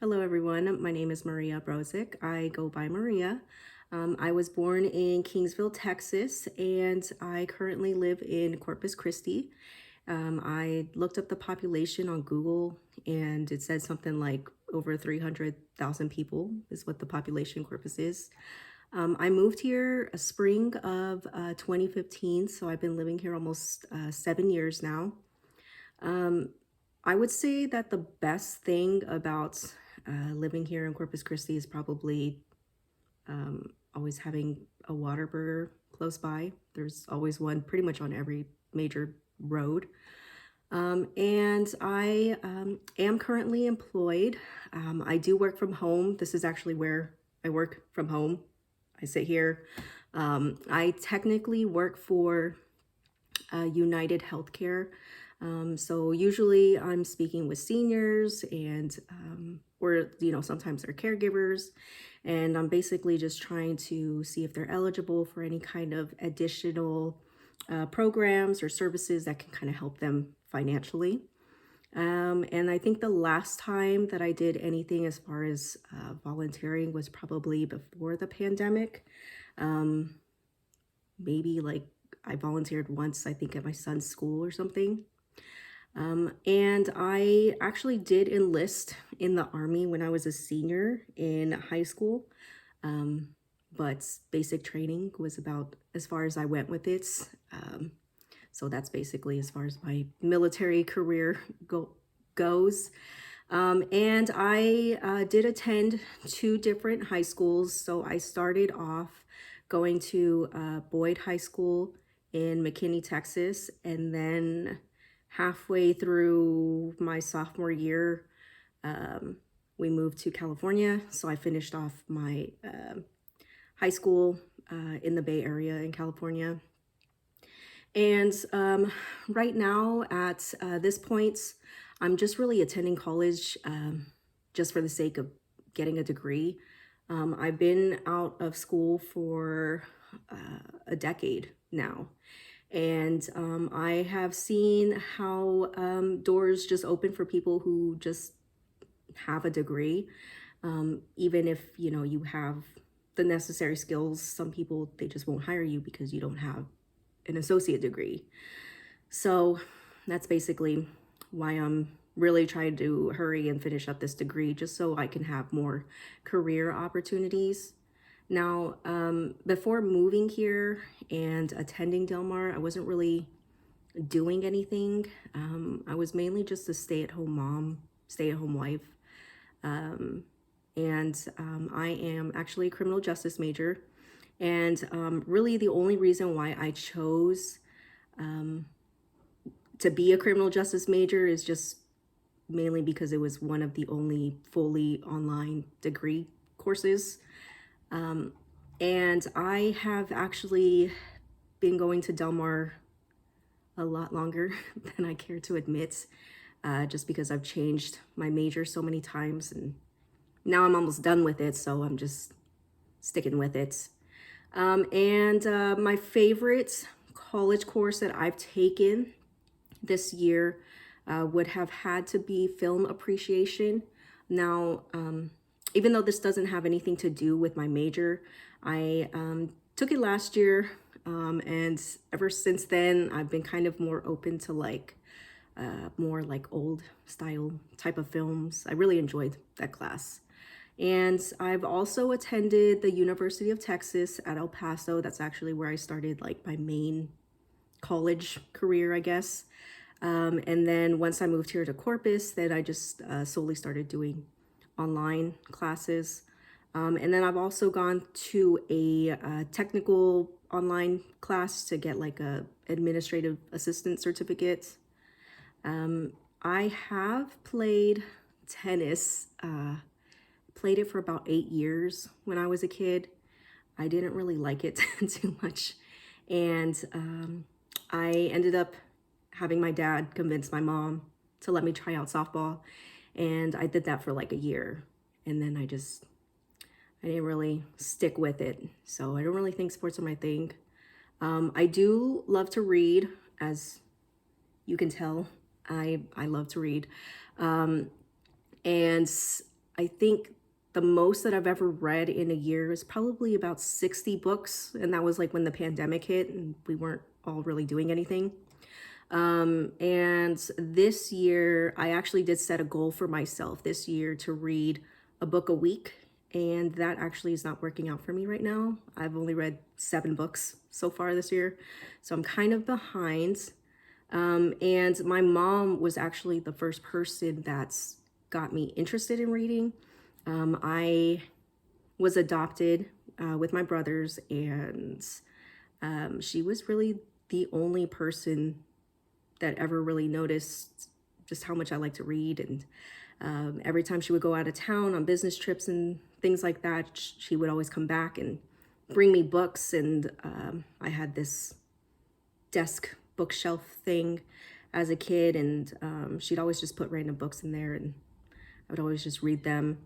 Hello, everyone. My name is Maria Brozick. I go by Maria. I was born in Kingsville, Texas, and I currently live in Corpus Christi. I looked up the population on Google, and it said something like over 300,000 people is what the population Corpus is. I moved here a spring of 2015, so I've been living here almost 7 years now. Um, I would say that the best thing about living here in Corpus Christi is probably always having a Whataburger close by. There's always one pretty much on every major road. And I am currently employed. I do work from home. This is actually where I work from home. I sit here. I technically work for United Healthcare. So usually I'm speaking with seniors and or sometimes they're caregivers, and I'm basically just trying to see if they're eligible for any kind of additional programs or services that can kind of help them financially. And I think the last time that I did anything as far as volunteering was probably before the pandemic. Um, Maybe like I volunteered once, I think at my son's school or something. And I actually did enlist in the Army when I was a senior in high school. Um, but basic training was about as far as I went with it. Um, so that's basically as far as my military career goes. And I did attend two different high schools. So I started off going to Boyd High School in McKinney, Texas, and then halfway through my sophomore year, um, we moved to California. So I finished off my high school in the Bay Area in California. And right now, at this point, I'm just really attending college just for the sake of getting a degree. I've been out of school for a decade now. And I have seen how doors just open for people who just have a degree. Even if, you have the necessary skills, some people, they just won't hire you because you don't have an associate degree. So that's basically why I'm really trying to hurry and finish up this degree just so I can have more career opportunities. Now, before moving here and attending Del Mar, I wasn't really doing anything. I was mainly just a stay at home mom, stay at home wife. Um, and I am actually a criminal justice major. And really, the only reason why I chose um, to be a criminal justice major is just mainly because it was one of the only fully online degree courses. Um, and I have actually been going to Del Mar a lot longer than I care to admit, just because I've changed my major so many times and now I'm almost done with it, so I'm just sticking with it. And my favorite college course that I've taken this year would have had to be film appreciation. Now, even though this doesn't have anything to do with my major, I took it last year, and ever since then, I've been kind of more open to more like old style type of films. I really enjoyed that class. And I've also attended the University of Texas at El Paso. That's actually where I started like my main college career, I guess. And then once I moved here to Corpus, then I just solely started doing online classes. And then I've also gone to a technical online class to get like a administrative assistant certificate. I have played tennis, played it for about 8 years when I was a kid. I didn't really like it too much. And I ended up having my dad convince my mom to let me try out softball. And I did that for like a year. And then I didn't really stick with it. So I don't really think sports are my thing. I do love to read, as you can tell. I love to read. And I think the most that I've ever read in a year is probably about 60 books. And that was like when the pandemic hit and we weren't all really doing anything. And this year, I actually did set a goal for myself this year to read a book a week. And that actually is not working out for me right now. I've only read 7 books so far this year. So I'm kind of behind. And my mom was actually the first person that's got me interested in reading. I was adopted with my brothers, and she was really the only person that ever really noticed just how much I like to read. And every time she would go out of town on business trips and things like that, she would always come back and bring me books. And I had this desk bookshelf thing as a kid, and she'd always just put random books in there, and I would always just read them.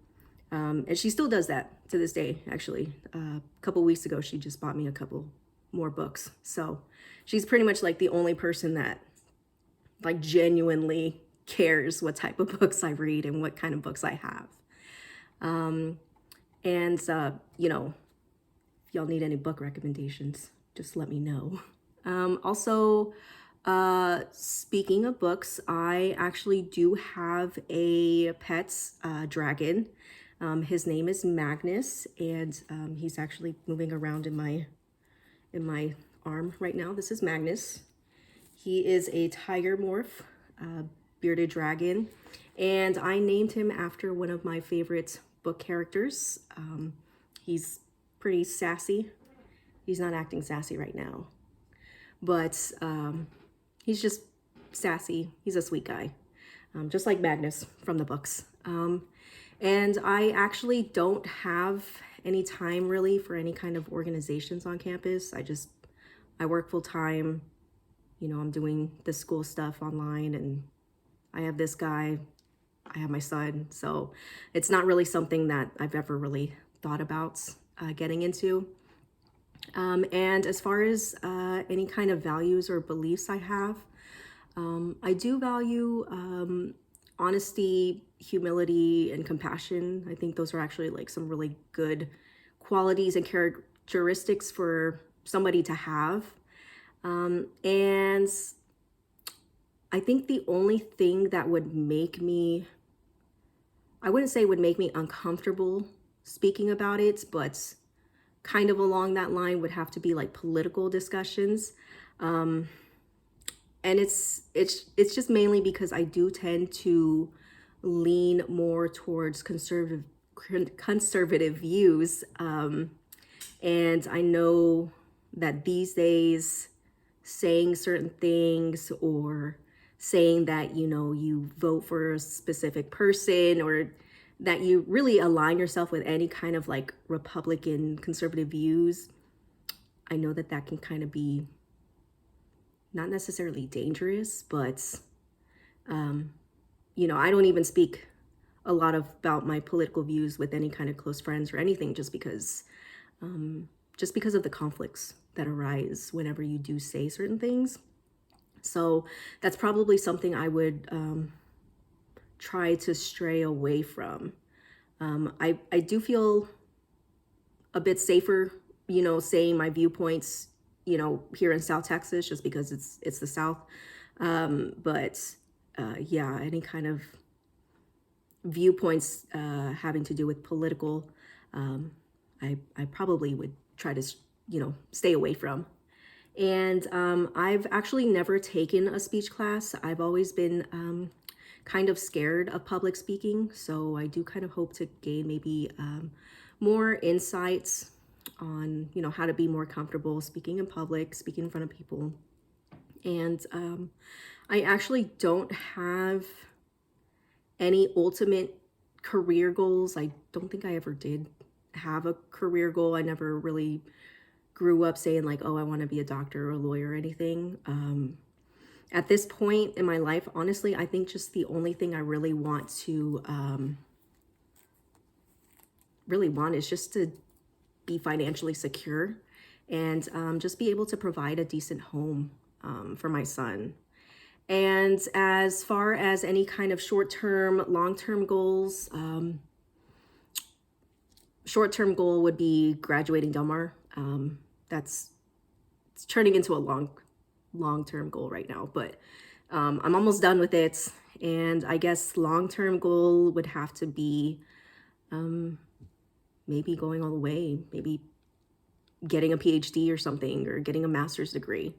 And she still does that to this day, actually. A couple weeks ago, she just bought me a couple more books. So she's pretty much like the only person that like genuinely cares what type of books I read and what kind of books I have. And you know, if y'all need any book recommendations, just let me know. Also, speaking of books, I actually do have a pet dragon. His name is Magnus, and he's actually moving around in my arm right now. This is Magnus. He is a tiger morph, bearded dragon, and I named him after one of my favorite book characters. He's pretty sassy. He's not acting sassy right now, but he's just sassy. He's a sweet guy, just like Magnus from the books. And I actually don't have any time really for any kind of organizations on campus. I work full time. You know, I'm doing the school stuff online, and I have this guy, I have my son. So it's not really something that I've ever really thought about getting into. And as far as any kind of values or beliefs I have, I do value honesty, humility, and compassion. I think those are actually like some really good qualities and characteristics for somebody to have. And I think the only thing that would make me, I wouldn't say would make me uncomfortable speaking about it, but kind of along that line would have to be like political discussions. And it's just mainly because I do tend to lean more towards conservative views. And I know that these days saying certain things or saying that, you know, you vote for a specific person or that you really align yourself with any kind of like Republican conservative views, I know that that can kind of be not necessarily dangerous, but, you know, I don't even speak a lot about my political views with any kind of close friends or anything, just because of the conflicts that arise whenever you do say certain things. So that's probably something I would try to stray away from. I do feel a bit safer, you know, saying my viewpoints, you know, here in South Texas, just because it's the South. But yeah, any kind of viewpoints having to do with political, I probably would try to, you know, stay away from. And I've actually never taken a speech class. I've always been kind of scared of public speaking. So I do kind of hope to gain maybe more insights on, you know, how to be more comfortable speaking in public, speaking in front of people. And I actually don't have any ultimate career goals. I don't think I ever did have a career goal. I never really grew up saying like, oh, I want to be a doctor or a lawyer or anything. At this point in my life, honestly, I think just the only thing I really want is just to be financially secure and just be able to provide a decent home for my son. And as far as any kind of short-term, long-term goals, short-term goal would be graduating Del Mar. That's it's turning into a long-term goal right now, but I'm almost done with it. And I guess long-term goal would have to be um, maybe going all the way, maybe getting a PhD or something, or getting a master's degree.